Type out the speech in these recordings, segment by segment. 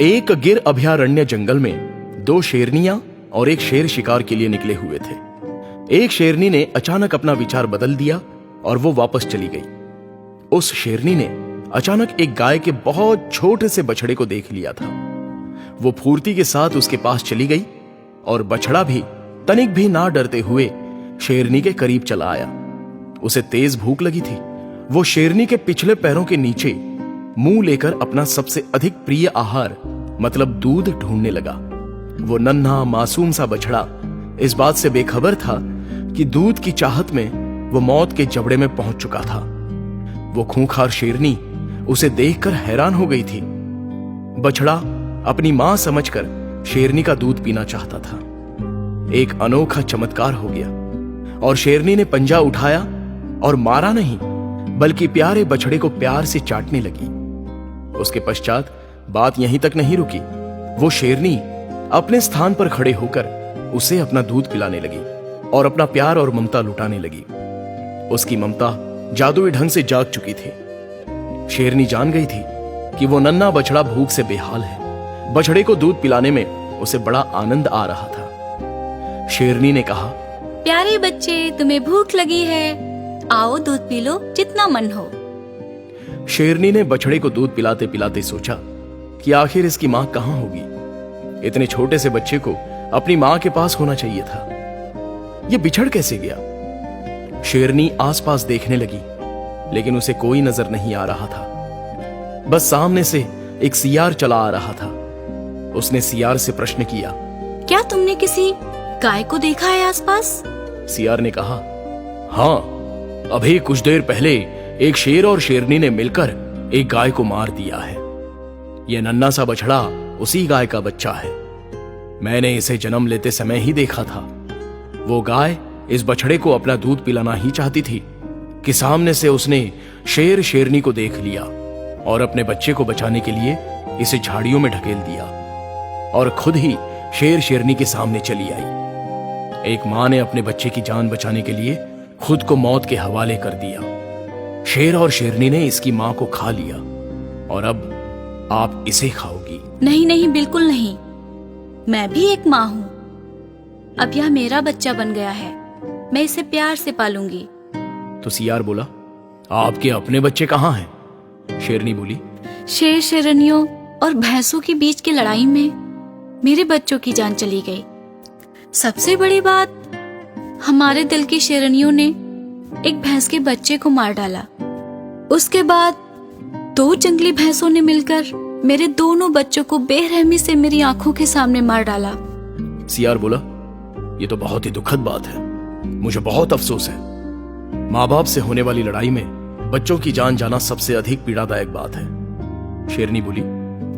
एक गिर अभयारण्य जंगल में दो शेरनियां और एक शेर शिकार के लिए निकले हुए थे। एक शेरनी ने अचानक अपना विचार बदल दिया और वो वापस चली गई। उस शेरनी ने अचानक एक गाय के बहुत छोटे से बछड़े को देख लिया था। वो फुर्ती के साथ उसके पास चली गई और बछड़ा भी तनिक भी ना डरते हुए शेरनी के करीब चला आया। उसे तेज भूख लगी थी। वो शेरनी के पिछले पैरों के नीचे मुंह लेकर अपना सबसे अधिक प्रिय आहार मतलब दूध ढूंढने लगा। वो नन्हा मासूम सा बछड़ा इस बात से बेखबर था कि दूध की चाहत में वो मौत के जबड़े में पहुंच चुका था। वो खूंखार शेरनी उसे देखकर हैरान हो गई थी। बछड़ा अपनी मां समझकर शेरनी का दूध पीना चाहता था। एक अनोखा चमत्कार हो गया और शेरनी ने पंजा उठाया और मारा नहीं बल्कि प्यारे बछड़े को प्यार से चाटने लगी। उसके पश्चात बात यहीं तक नहीं रुकी। वो शेरनी अपने स्थान पर खड़े होकर उसे अपना दूध पिलाने लगी और अपना प्यार और ममता लुटाने लगी। उसकी ममता जादुई ढंग से जाग चुकी थी। शेरनी जान गई थी कि वो नन्हा बछड़ा भूख से बेहाल है। बछड़े को दूध पिलाने में उसे बड़ा आनंद आ रहा था। शेरनी ने कहा, प्यारे बच्चे, तुम्हें भूख लगी है, आओ दूध पी लो जितना मन हो। शेरनी ने बछड़े को दूध पिलाते पिलाते सोचा कि आखिर इसकी मां कहां होगी। इतने छोटे से बच्चे को अपनी मां के पास होना चाहिए था। यह बिछड़ कैसे गया? शेरनी आसपास देखने लगी लेकिन उसे कोई नजर नहीं आ रहा था। बस सामने से एक सियार चला आ रहा था। उसने सियार से प्रश्न किया, क्या तुमने किसी गाय को देखा है आसपास? सियार ने कहा, हां, अभी कुछ देर पहले एक शेर और शेरनी ने मिलकर एक गाय को मार दिया है। यह नन्हा सा बछड़ा उसी गाय का बच्चा है। मैंने इसे जन्म लेते समय ही देखा था। वो गाय इस बछड़े को अपना दूध पिलाना ही चाहती थी कि सामने से उसने शेर शेरनी को देख लिया और अपने बच्चे को बचाने के लिए इसे झाड़ियों में ढकेल दिया और खुद ही शेर शेरनी के सामने चली आई। एक मां ने अपने बच्चे की जान बचाने के लिए खुद को मौत के हवाले कर दिया। शेर और शेरनी ने इसकी मां को खा लिया और अब आप इसे खाओगी। नहीं नहीं, बिल्कुल नहीं। मैं भी एक माँ हूँ। अब यह मेरा बच्चा बन गया है। मैं इसे प्यार से पालूंगी। तो सियार बोला, आपके अपने बच्चे कहाँ हैं? शेरनी बोली, शेर शेरनियों और भैंसों के बीच की लड़ाई में मेरे बच्चों की जान चली गई। सबसे बड़ी बात, हमारे दिल की शेरनियों ने एक भैंस के बच्चे को मार डाला। उसके बाद दो जंगली भैंसों ने मिलकर मेरे दोनों बच्चों को बेरहमी से मेरी आंखों के सामने मार डाला। सियार बोला, ये तो बहुत ही दुखद बात है। मुझे बहुत अफसोस है। माँ बाप से होने वाली लड़ाई में बच्चों की जान जाना सबसे अधिक पीड़ादायक बात है। शेरनी बोली,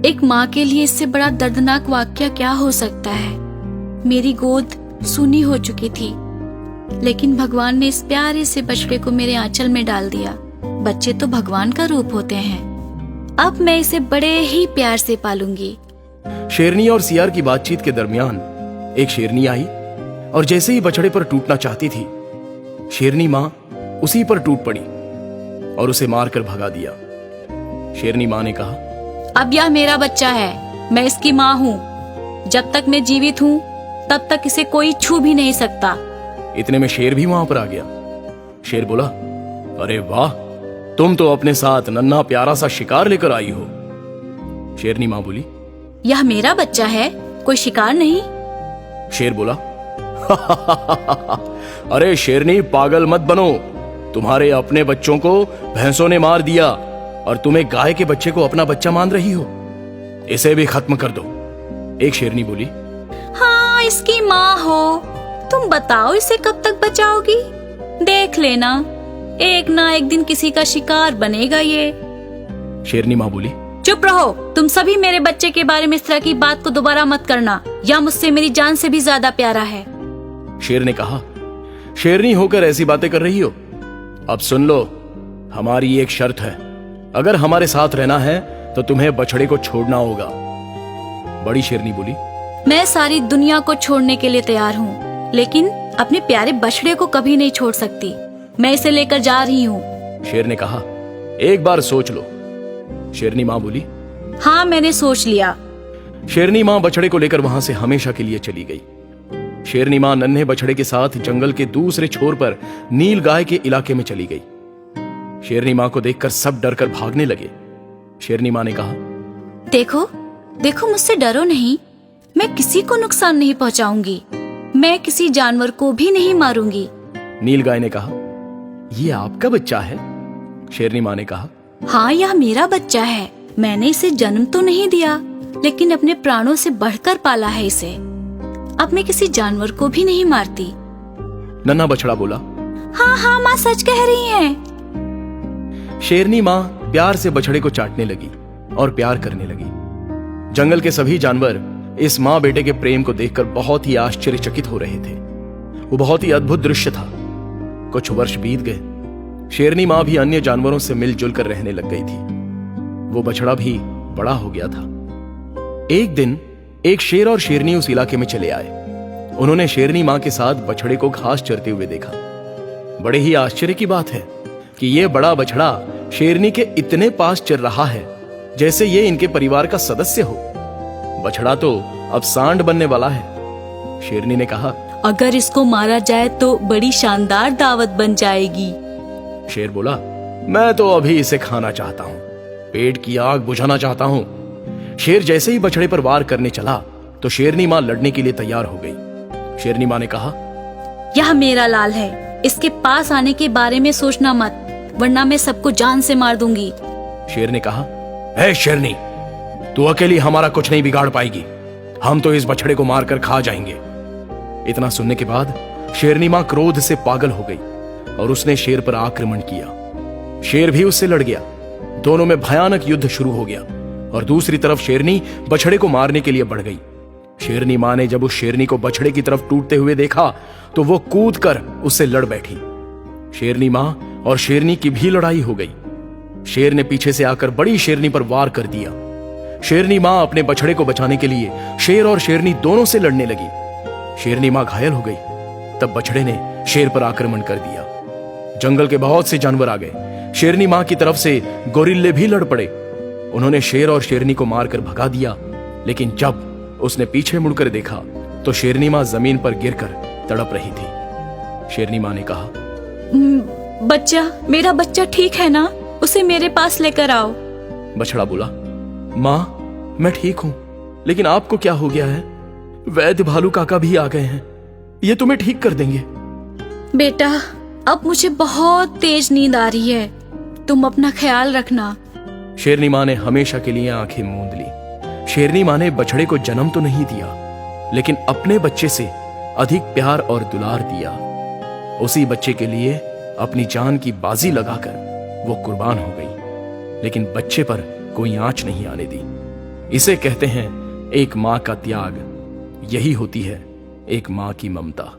एक माँ के लिए इससे बड़ा दर्दनाक वाकया क्या हो सकता है? मेरी गोद सूनी हो चुकी थी लेकिन भगवान ने इस प्यारे से बछड़े को मेरे आंचल में डाल दिया। बच्चे तो भगवान का रूप होते हैं। अब मैं इसे बड़े ही प्यार से पालूंगी। शेरनी और सियार की बातचीत के दरमियान एक शेरनी आई और जैसे ही बछड़े पर टूटना चाहती थी, शेरनी मां उसी पर टूट पड़ी और उसे मारकर भगा दिया। शेरनी मां ने कहा, अब यह मेरा बच्चा है, मैं इसकी माँ हूँ। जब तक मैं जीवित हूँ तब तक इसे कोई छू भी नहीं सकता। इतने में शेर भी वहां पर आ गया। शेर बोला, अरे वाह, तुम तो अपने साथ नन्हा प्यारा सा शिकार लेकर आई हो। शेरनी मां बोली, यह मेरा बच्चा है, कोई शिकार नहीं। शेर बोला, अरे शेरनी, पागल मत बनो। तुम्हारे अपने बच्चों को भैंसों ने मार दिया और तुम एक गाय के बच्चे को अपना बच्चा मान रही हो। इसे भी खत्म कर दो। एक शेरनी बोली, हाँ, इसकी माँ हो, तुम बताओ इसे कब तक बचाओगी? देख लेना, एक ना एक दिन किसी का शिकार बनेगा ये। शेरनी माँ बोली, चुप रहो। तुम सभी मेरे बच्चे के बारे में इस तरह की बात को दोबारा मत करना। यह मुझसे मेरी जान से भी ज्यादा प्यारा है। शेर ने कहा, शेरनी होकर ऐसी बातें कर रही हो? अब सुन लो, हमारी एक शर्त है। अगर हमारे साथ रहना है तो तुम्हें बछड़े को छोड़ना होगा। बड़ी शेरनी बोली, मैं सारी दुनिया को छोड़ने के लिए तैयार हूँ लेकिन अपने प्यारे बछड़े को कभी नहीं छोड़ सकती। मैं इसे लेकर जा रही हूँ। शेर ने कहा, एक बार सोच लो। शेरनी माँ बोली, हाँ, मैंने सोच लिया। शेरनी मां बछड़े को लेकर वहां से हमेशा के लिए चली गई। शेरनी मां नन्हे बछड़े के साथ जंगल के दूसरे छोर पर नील गाय के इलाके में चली गई। शेरनी मां को देखकर सब डरकर भागने लगे। शेरनी मां ने कहा, देखो देखो, मुझसे डरो नहीं, मैं किसी को नुकसान नहीं पहुंचाऊंगी, मैं किसी जानवर को भी नहीं मारूंगी। नील गाय ने कहा, ये आपका बच्चा है? शेरनी मां ने कहा, हाँ, यह मेरा बच्चा है। मैंने इसे जन्म तो नहीं दिया, लेकिन अपने प्राणों से बढ़कर पाला है इसे। अब मैं किसी जानवर को भी नहीं मारती। नन्हा बछड़ा बोला, हाँ हाँ, माँ सच कह रही है। शेरनी मां प्यार से बछड़े को चाटने लगी और प्यार करने लगी। जंगल के सभी जानवर इस मां बेटे के प्रेम को देखकर बहुत ही आश्चर्यचकित हो रहे थे। वो बहुत ही अद्भुत दृश्य था। कुछ वर्ष बीत गए। शेरनी मां भी अन्य जानवरों से मिलजुल कर रहने लग गई थी। वो बछड़ा भी बड़ा हो गया था। एक दिन एक शेर और शेरनी उस इलाके में चले आए। उन्होंने शेरनी मां के साथ बछड़े को घास चरते हुए देखा। बड़े ही आश्चर्य की बात है कि यह बड़ा बछड़ा शेरनी के इतने पास चल रहा है जैसे ये इनके परिवार का सदस्य हो। बछड़ा तो अब सांड बनने वाला है। शेरनी ने कहा, अगर इसको मारा जाए तो बड़ी शानदार दावत बन जाएगी। शेर बोला, मैं तो अभी इसे खाना चाहता हूं, पेट की आग बुझाना चाहता हूं। शेर जैसे ही बछड़े पर वार करने चला तो शेरनी मां लड़ने के लिए तैयार हो गई। शेरनी मां ने कहा, यह मेरा लाल है, इसके पास आने के बारे में सोचना मत, वरना मैं सबको जान से मार दूंगी। शेर ने कहा, हे शेरनी, तू अकेली हमारा कुछ नहीं बिगाड़ पाएगी, हम तो इस बछड़े को मारकर खा जाएंगे। इतना सुनने के बाद शेरनी मां क्रोध से पागल हो गई और उसने शेर पर आक्रमण किया। शेर भी उससे लड़ गया। दोनों में भयानक युद्ध शुरू हो गया और दूसरी तरफ शेरनी बछड़े को मारने के लिए बढ़ गई। शेरनी मां ने जब उस शेरनी को बछड़े की तरफ टूटते हुए देखा तो वो कूद कर उससे लड़ बैठी। शेरनी मां और शेरनी की भी लड़ाई हो गई। शेर ने पीछे से आकर बड़ी शेरनी पर वार कर दिया। शेरनी मां अपने बछड़े को बचाने के लिए शेर और शेरनी दोनों से लड़ने लगी। शेरनी मां घायल हो गई। तब बछड़े ने शेर पर आक्रमण कर दिया। जंगल के बहुत से जानवर आ गए। शेरनी मां की तरफ से गोरिल्ले भी लड़ पड़े। उन्होंने शेर और शेरनी को मारकर भगा दिया, लेकिन जब उसने पीछे मुड़कर देखा तो शेरनी मां जमीन पर गिरकर तड़प रही थी। शेरनी मां ने कहा, बच्चा, मेरा बच्चा ठीक है ना? उसे मेरे पास लेकर आओ। बछड़ा बोला, मां मैं ठीक हूं, लेकिन आपको क्या हो गया है? वैद्य भालू काका भी आ गए हैं, ये तुम्हें ठीक कर देंगे। बेटा, अब मुझे बहुत तेज नींद आ रही है, तुम अपना ख्याल रखना। शेरनी मां ने हमेशा के लिए आंखें मूंद ली। शेरनी मां ने बछड़े को जन्म तो नहीं दिया, लेकिन अपने बच्चे से अधिक प्यार और दुलार दिया। उसी बच्चे के लिए अपनी जान की बाजी लगाकर वो कुर्बान हो गई, लेकिन बच्चे पर कोई आंच नहीं आने दी। इसे कहते हैं एक मां का त्याग। यही होती है एक मां की ममता।